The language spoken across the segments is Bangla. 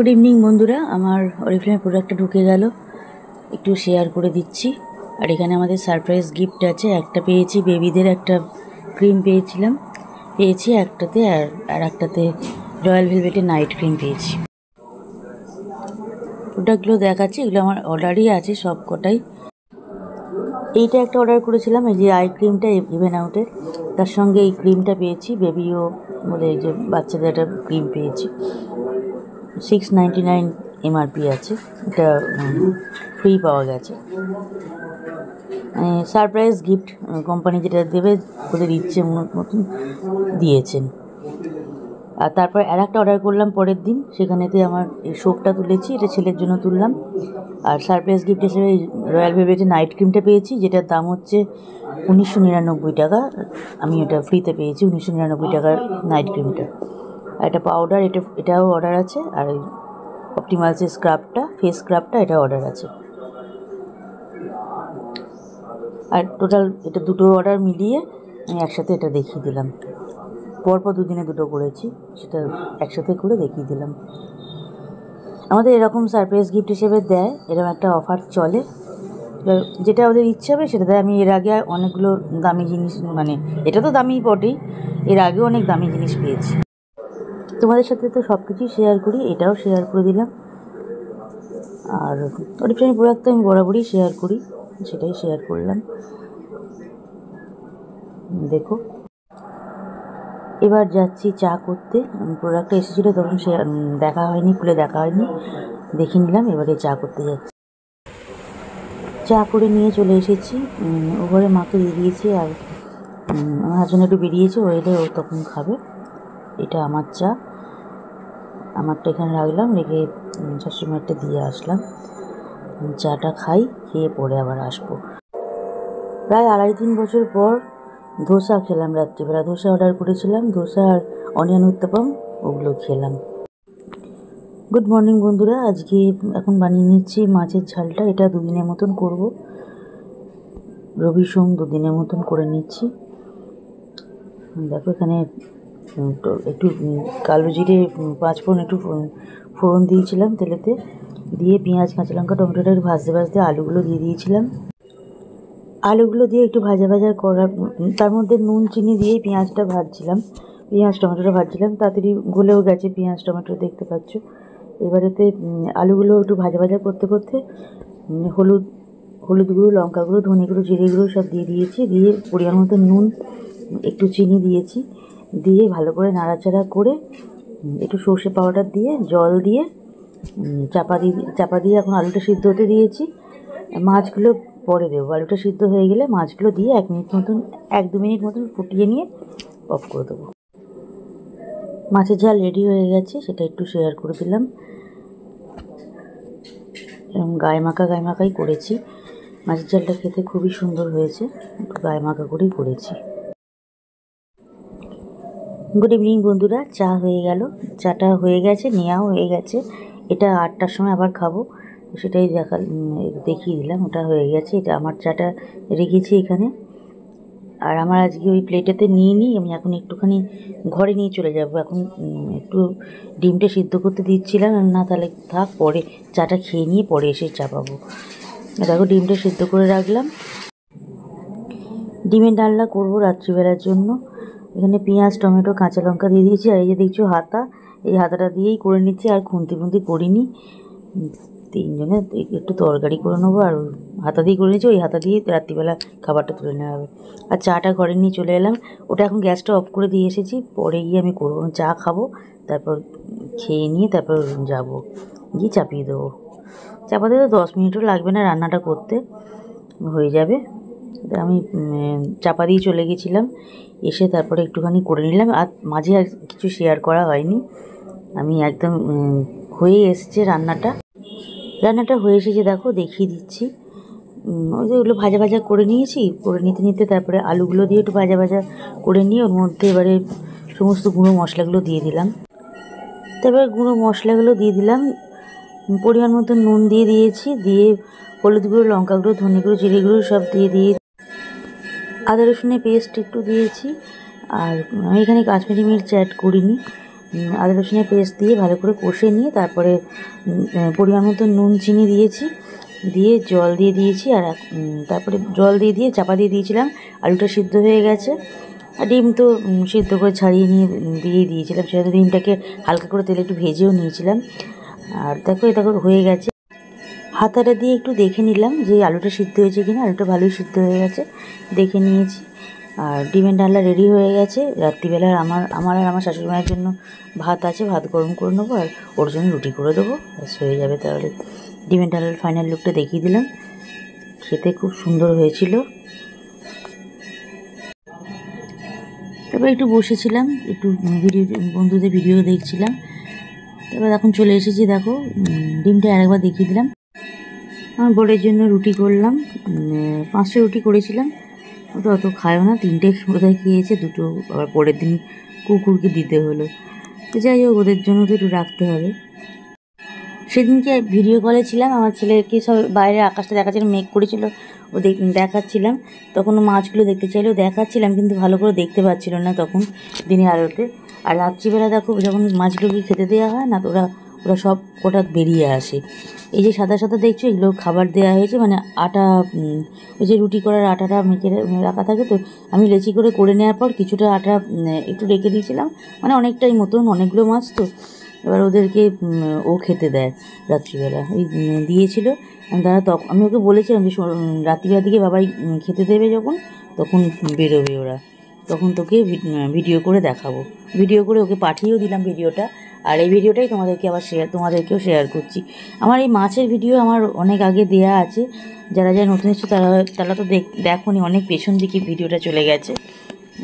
গুড ইভিনিং বন্ধুরা, আমার অরিফ্লেমের প্রোডাক্টটা ঢুকে গেল, একটু শেয়ার করে দিচ্ছি। আর এখানে আমাদের সারপ্রাইজ গিফট আছে, একটা পেয়েছি বেবিদের একটা ক্রিম পেয়েছি একটাতে, আর একটাতে রয়্যাল ভেলভেটের নাইট ক্রিম পেয়েছি। প্রোডাক্টগুলো দেখাচ্ছি, এগুলো আমার অর্ডারই আছে সব কটাই। এইটা একটা অর্ডার করেছিলাম, এই যে আই ক্রিমটা ইভেন আউটের, তার সঙ্গে এই ক্রিমটা পেয়েছি, বেবিও বলে এই যে বাচ্চাদের একটা ক্রিম পেয়েছি। 699 এমআরপি আছে, এটা ফ্রি পাওয়া গেছে। সারপ্রাইজ গিফট কোম্পানি যেটা দেবে ওদের ইচ্ছে মতন দিয়েছেন। আর তারপর আর একটা অর্ডার করলাম পরের দিন, সেখানেতে আমার এই সোপটা তুলেছি, এটা ছেলের জন্য তুললাম। আর সারপ্রাইজ গিফট হিসেবে রয়্যাল ভেলভেটের নাইট ক্রিমটা পেয়েছি, যেটার দাম হচ্ছে 1999 টাকা। আমি এটা ফ্রিতে পেয়েছি 1999 টাকার নাইট ক্রিমটা। আর এটা পাউডার, এটাও অর্ডার আছে। আর অপটিমালসের স্ক্রাবটা, ফেস স্ক্রাবটা, এটা অর্ডার আছে। আর টোটাল এটা দুটো অর্ডার মিলিয়ে আমি একসাথে এটা দেখিয়ে দিলাম। পরপর দুদিনে দুটো করেছি, সেটা একসাথে করে দেখিয়ে দিলাম। আমাদের এরকম সারপ্রাইজ গিফট হিসেবে দেয়, এরকম একটা অফার চলে, যেটা ওদের ইচ্ছে হবে সেটা দেয়। আমি এর আগে অনেকগুলো দামি জিনিস, মানে এটা তো দামি বটেই, এর আগেও অনেক দামি জিনিস পেয়েছি। তোমাদের সাথে তো সব কিছুই শেয়ার করি, এটাও শেয়ার করে দিলাম। আর অরিফ্লেমের প্রোডাক্ট তো আমি বরাবরই শেয়ার করি, সেটাই শেয়ার করলাম। দেখো, এবার যাচ্ছি চা করতে। প্রোডাক্টটা এসেছিলো তখন দেখা হয়নি, খুলে দেখা হয়নি, দেখে নিলাম। এবারে চা করতে যাচ্ছি। চা করে নিয়ে চলে এসেছি, ওপরে মাকে দিয়ে দিয়েছি। আর আমার হাজবেন্ড একটু বেরিয়েছে, ও এলে ও তখন খাবে। এটা আমার চা, আমারটা এখানে রাখলাম, রেখে শাশুড়িমারটা দিয়ে আসলাম। চাটা খাই, খেয়ে পরে আবার আসবো। প্রায় 2.5-3 বছর পর ধোসা খেলাম রাত্রিবেলা। ধোসা অর্ডার করেছিলাম, ধোসা আর অনিয়ন উত্তপম, ওগুলো খেলাম। গুড মর্নিং বন্ধুরা, আজকে এখন বানিয়ে নিচ্ছি মাছের ঝালটা। এটা 2 দিনের মতন করব, রবি সোম 2 দিনের মতন করে নিচ্ছি। দেখো এখানে একটু কালো জিরে, 5 ফোড়ন, একটু ফোড়ন দিয়েছিলাম তেলেতে, দিয়ে পেঁয়াজ, কাঁচা লঙ্কা, টমেটোটা একটু ভাজতে আলুগুলো দিয়ে দিয়েছিলাম। আলুগুলো দিয়ে একটু ভাজা করার, তার মধ্যে নুন চিনি দিয়ে পেঁয়াজটা ভাজছিলাম, পেঁয়াজ টমেটোটা ভাজছিলাম। তাড়াতাড়ি গলেও গেছে পেঁয়াজ টমেটো, দেখতে পাচ্ছ। এবারেতে আলুগুলো একটু ভাজা করতে হলুদ গুঁড়ো, লঙ্কা গুঁড়ো, ধনে গুঁড়ো, জিরে গুঁড়ো সব দিয়ে দিয়েছি। দিয়ে পরিমাণ মতো নুন, একটু চিনি দিয়েছি। দিয়ে ভালো করে নাড়াচাড়া করে একটু সর্ষে পাউডার দিয়ে, জল দিয়ে চাপা দিয়ে এখন আলুটা সিদ্ধ হতে দিয়েছি। মাছগুলো পরে দেবো, আলুটা সিদ্ধ হয়ে গেলে মাছগুলো দিয়ে 1-2 মিনিট মতন ফুটিয়ে নিয়ে অফ করে দেবো। মাছের ঝাল রেডি হয়ে গেছে, সেটা একটু শেয়ার করে দিলাম। এরকম গায়ে মাখাই করেছি। মাছের ঝালটা খেতে খুবই সুন্দর হয়েছে, একটু গায়ে মাখা করেই করেছি। গুড ইভিনিং বন্ধুরা, চা হয়ে গেল, চাটা হয়ে গেছে, নেওয়াও হয়ে গেছে। এটা 8টার সময় আবার খাবো, সেটাই দেখিয়ে দিলাম। ওটা হয়ে গেছে, এটা আমার চাটা রেখেছি এখানে। আর আমার আজকে ওই প্লেটেতে নিয়ে নিই, আমি এখন একটুখানি ঘরে নিয়ে চলে যাব। এখন একটু ডিমটা সিদ্ধ করতে দিচ্ছিলাম, না তাহলে থাক, পরে চাটা খেয়ে নিয়ে পরে এসে চা পাবো। দেখো ডিমটা সিদ্ধ করে রাখলাম। ডিমের ডালনা করবো রাত্রিবেলার জন্য। এখানে পেঁয়াজ, টমেটো, কাঁচা লঙ্কা দিয়ে দিয়েছি। আর এই যে দেখছো হাতা, এই হাতাটা দিয়েই করে নিচ্ছি, আর খুন্তি করিনি। 3 জনে একটু তরকারি করে নেবো, আর হাতা দিয়ে করে নিচ্ছি। ওই হাতা দিয়ে রাত্রিবেলা খাবারটা তুলে নেওয়া হবে। আর চাটা ঘরে নিয়ে চলে এলাম, ওটা এখন গ্যাসটা অফ করে দিয়ে এসেছি, পরে গিয়ে আমি করবো। চা খাবো, তারপর খেয়ে নিয়ে তারপর যাবো, গিয়ে চাপিয়ে দেবো। চাপাতে তো 10 মিনিটও লাগবে না, রান্নাটা করতে হয়ে যাবে। আমি চাপা দিয়ে চলে গেছিলাম, এসে তারপরে একটুখানি করে নিলাম। আর মাঝে আর কিছু শেয়ার করা হয়নি, আমি একদম হয়ে এসছে রান্নাটা হয়ে এসেছে। দেখো দেখিয়ে দিচ্ছি। ওই যে ওগুলো ভাজা করে নিয়েছি, করে নিতে তারপরে আলুগুলো দিয়ে একটু ভাজা করে নিয়ে ওর মধ্যে এবারে সমস্ত গুঁড়ো মশলাগুলো দিয়ে দিলাম। তারপরে গুঁড়ো মশলাগুলো দিয়ে দিলাম, পরিমাণ মতো নুন দিয়ে দিয়েছি। দিয়ে হলুদ গুঁড়ো, লঙ্কা গুঁড়ো, ধনে গুঁড়ো, জিরে গুঁড়ো সব দিয়ে আদা রসুনের পেস্ট একটু দিয়েছি। আর আমি এখানে কাশ্মীরি মির্চ অ্যাড করিনি, আদা রসুনের পেস্ট দিয়ে ভালো করে কষে নিয়ে তারপরে পরিমাণ মতো নুন চিনি দিয়েছি, দিয়ে জল দিয়ে দিয়েছি। আর তারপরে জল দিয়ে চাপা দিয়ে দিয়েছিলাম। আলুটা সিদ্ধ হয়ে গেছে। আর ডিম তো সিদ্ধ করে ছাড়িয়ে নিয়ে দিয়েছিলাম। সেটা ডিমটাকে হালকা করে তেলে একটু ভেজেও নিয়েছিলাম। আর দেখো হয়ে গেছে। হাতাটা দিয়ে একটু দেখে নিলাম যে আলুটা সিদ্ধ হয়েছে কিনা। আলুটা ভালোই সিদ্ধ হয়ে গেছে, দেখে নিয়েছি। আর ডিমের ডালনা রেডি হয়ে গেছে। রাত্রিবেলার আমার আর আমার শাশুড়ি মায়ের জন্য ভাত আছে, ভাত গরম করে নেবো, আর ওর জন্য রুটি করে দেবো, ব্যাস হয়ে যাবে। তাহলে ডিমের ডালের ফাইনাল লুকটা দেখিয়ে দিলাম। খেতে খুব সুন্দর হয়েছিল। তারপর একটু বসেছিলাম, একটু বন্ধুদের ভিডিও দেখছিলাম। তারপর এখন চলে এসেছি। দেখো ডিমটা আরেকবার দেখিয়ে দিলাম। আমার বরের জন্য রুটি করলাম, 5টা রুটি করেছিলাম। ওটা অত খায়ও না, 3টে বোধহয় খেয়েছে, 2টো আবার পরের দিন কুকুরকে দিতে হলো। তো যাই হোক, ওদের জন্য তো একটু রাখতে হবে। সেদিনকে ভিডিও কলে ছিলাম, আমার ছেলেকে সব বাইরে আকাশটা দেখাচ্ছিল, মেঘ করেছিল, ও দেখাচ্ছিলাম। তখন মাছগুলো দেখতে চাইলেও দেখাচ্ছিলাম, কিন্তু ভালো করে দেখতে পাচ্ছিল না তখন দিনের আলোতে। আর রাত্রিবেলা দেখো যখন মাছগুলোকে খেতে দেওয়া হয় না, তো ওরা সব কটা বেরিয়ে আসে। এই যে সাদা সাদা দেখছো, এগুলো খাবার দেওয়া হয়েছে, মানে আটা, ওই যে রুটি করার আটাটা মেখে রাখা থাকে। তো আমি লেচি করে নেওয়ার পর কিছুটা আটা একটু রেখে দিয়েছিলাম, মানে অনেকটাই মতন, অনেকগুলো মাছ তো। এবার ওদেরকে ও খেতে দেয় রাত্রিবেলা, ওই দিয়েছিল। আমি ওকে বলেছিলাম যে রাত্রিবেলা দিকে বাবাই খেতে দেবে, যখন তখন বেরোবে ওরা, তখন তোকে ভিডিও করে দেখাবো। ভিডিও করে ওকে পাঠিয়েও দিলাম ভিডিওটা। আর এই ভিডিওটাই তোমাদেরকেও শেয়ার করছি। আমার এই মাছের ভিডিও আমার অনেক আগে দেয়া আছে। যারা নতুন এসেছো তারা তো দেখোনি, অনেক পেছন দিকে ভিডিওটা চলে গেছে,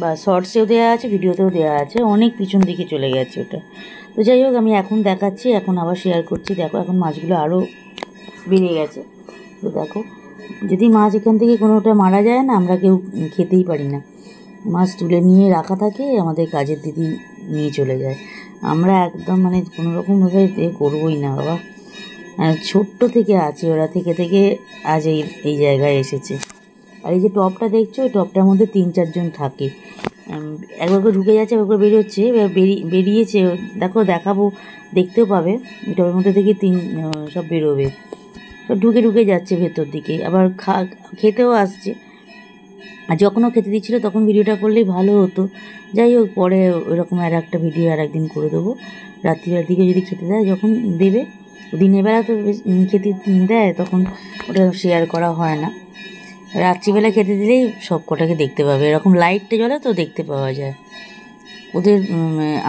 বা শর্টসেও দেওয়া আছে, ভিডিওতেও দেওয়া আছে, অনেক পিছন দিকে চলে গেছে ওটা। তো যাই হোক, আমি এখন দেখাচ্ছি, এখন আবার শেয়ার করছি। দেখো এখন মাছগুলো আরও বেড়ে গেছে। তো দেখো, যদি মাছ এখান থেকে কোনোটা মারা যায় না, আমরা কেউ খেতেই পারি না। মাছ তুলে নিয়ে রাখা থাকে, আমাদের কাজের দিদি নিয়ে চলে যায়। আমরা একদম মানে কোনোরকমভাবে করবোই না বাবা। ছোট্ট থেকে আছে, ওরা থেকে আজ এই জায়গায় এসেছে। আর এই যে টপটা দেখছো, ওই টপটার মধ্যে 3-4 জন থাকে। একবার করে ঢুকে যাচ্ছে, একবার করে বেরোচ্ছে। এবার বেরিয়েছে, দেখাবো, দেখতেও পাবে। ওই টপের মধ্যে থেকে সব বেরোবে, সব ঢুকে যাচ্ছে ভেতর দিকে, আবার খেতেও আসছে। আর যখনও খেতে দিচ্ছিলো তখন ভিডিওটা করলেই ভালো হতো। যাই হোক, পরে ওইরকম আর একটা ভিডিও আর একদিন করে দেবো। রাত্রিবেলার দিকে যদি খেতে দেয়, যখন দেবে, দিনের বেলা তো খেতে দেয়, তখন ওটা শেয়ার করা হয় না। রাত্রিবেলা খেতে দিলেই সব কটাকে দেখতে পাবে, এরকম লাইটটা জ্বলে তো দেখতে পাওয়া যায়। ওদের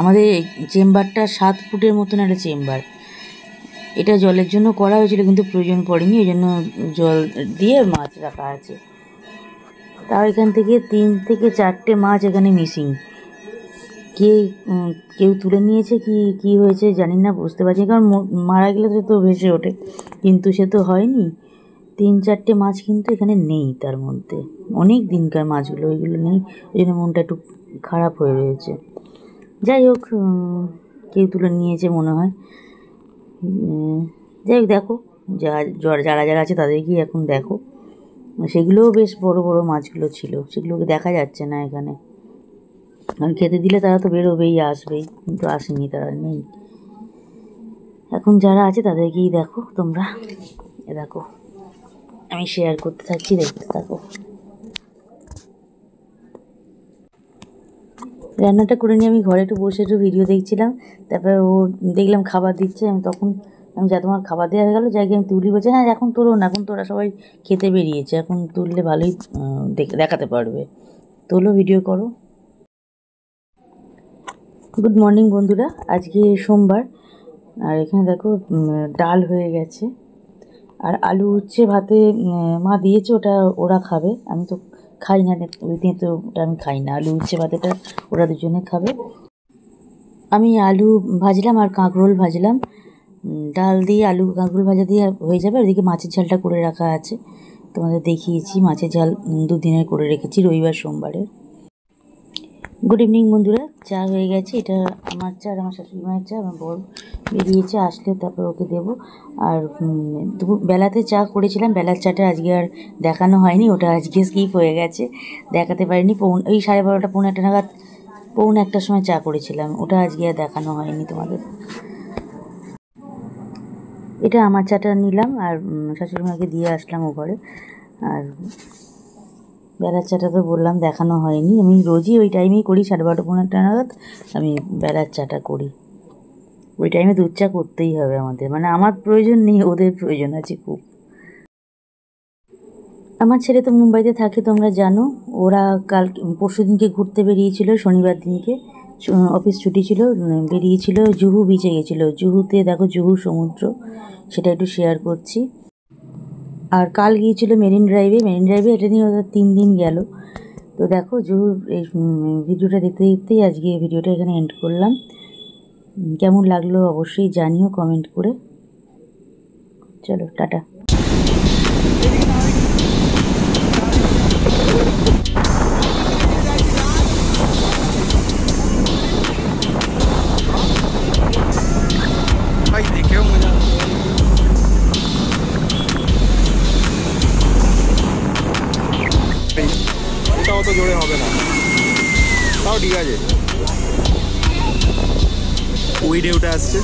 আমাদের চেম্বারটা 7 ফুটের মতন একটা চেম্বার। এটা জলের জন্য করা হয়েছিল, কিন্তু প্রয়োজন পড়েনি, ওই জন্য জল দিয়ে মাছ রাখা আছে। তাও এখান থেকে 3 থেকে 4টে মাছ এখানে মিসিং। কেউ তুলে নিয়েছে কি হয়েছে জানি না, বুঝতে পারছি। কারণ মারা গেলে সে তো ভেসে ওঠে, কিন্তু সে তো হয়নি। 3-4টে মাছ কিন্তু এখানে নেই, তার মধ্যে অনেক দিনকার মাছগুলো, ওইগুলো নেই। ওই জন্য মনটা একটু খারাপ হয়ে রয়েছে। যাই হোক, কেউ তুলে নিয়েছে মনে হয়। যাই হোক, দেখো যারা আছে তাদেরকেই এখন দেখো। সেগুলোও বেশ বড় বড় মাছগুলো ছিল, সেগুলোকে দেখা যাচ্ছে না এখানে। কারণ খেতে দিলে তারা তো বেরোবেই, আসবেই, কিন্তু আসেনি, তারা নেই। এখন যারা আছে তাদেরকেই দেখো তোমরা। দেখো, আমি শেয়ার করতে থাকছি, দেখতে থাকো। রান্নাটা করে নিয়ে আমি ঘরে একটু বসে একটু ভিডিও দেখছিলাম। তারপরে ও দেখলাম খাবার দিচ্ছে, আমি যা তোমার খাবার দেওয়া হয়ে গেলো, যাই আমি তুলি, বলছে হ্যাঁ এখন তোলো না, এখন তোরা সবাই খেতে বেরিয়েছে, এখন তুললে ভালোই দেখাতে পারবে, তোলো, ভিডিও করো। গুড মর্নিং বন্ধুরা, আজকে সোমবার। আর এখানে দেখো ডাল হয়ে গেছে, আর আলু উচ্ছে ভাতে মা দিয়েছে, ওটা ওরা খাবে। আমি তো খাই না, ওই দিন তো ওটা আমি খাই না, আলু উচ্ছে ভাতেটা ওরা দুজনে খাবে। আমি আলু ভাজলাম আর কাঁকরোল ভাজলাম, ডাল দিয়ে আলু কাঁকরোল ভাজা দিয়ে হয়ে যাবে। ওদিকে মাছের ঝালটা করে রাখা আছে, তোমাদের দেখিয়েছি। মাছের ঝাল 2 দিনের করে রেখেছি, রবিবার সোমবারে। গুড ইভিনিং বন্ধুরা, চা হয়ে গেছে। এটা আমার চা আর আমার শাশুড়ি মায়ের চা। আমার বর বেরিয়েছে, আসলে তারপর ওকে দেবো। আর বেলাতে চা করেছিলাম, বেলার চাটা আজকে আর দেখানো হয়নি, ওটা আজকে স্কিপ হয়ে গেছে, দেখাতে পারিনি। ওই 12:30 পৌনে 1 নাগাদ পৌনে 1টার সময় চা করেছিলাম, ওটা আজকে আর দেখানো হয়নি তোমাদের। এটা আমার চাটা নিলাম আর শাশুড়ি মাকে দিয়ে আসলাম ও ঘরে। আর বেলার চাটা তো বললাম দেখানো হয়নি, আমি রোজই ওই টাইমেই করি, 12:30 পৌনে 1 নাগাদ আমি বেলার চাটা করি। ওই টাইমে দুধ চা করতেই হবে আমাদের, মানে আমার প্রয়োজন নেই, ওদের প্রয়োজন আছে খুব। আমার ছেলে তো মুম্বাইতে থাকে তোমরা জানো, ওরা পরশু দিনকে ঘুরতে বেরিয়েছিল, শনিবার দিনকে অফিস ছুটি ছিল, বেরিয়েছিল জুহু বিচে গেছিলো। জুহুতে দেখো জুহু সমুদ্র, সেটা একটু শেয়ার করছি। আর কাল গিয়েছিল মেরিন ড্রাইভে, এটা নিয়ে ওদের 3 দিন গেল। তো দেখো জুহুর এই ভিডিওটা দেখতে দেখতেই আজকে ভিডিওটা এখানে এন্ড করলাম। কেমন লাগলো অবশ্যই জানিও কমেন্ট করে। চলো টাটা। এটাও তো জোরে হবে না, তাও ঠিক আছে। ওই ঢেউটা আসছে।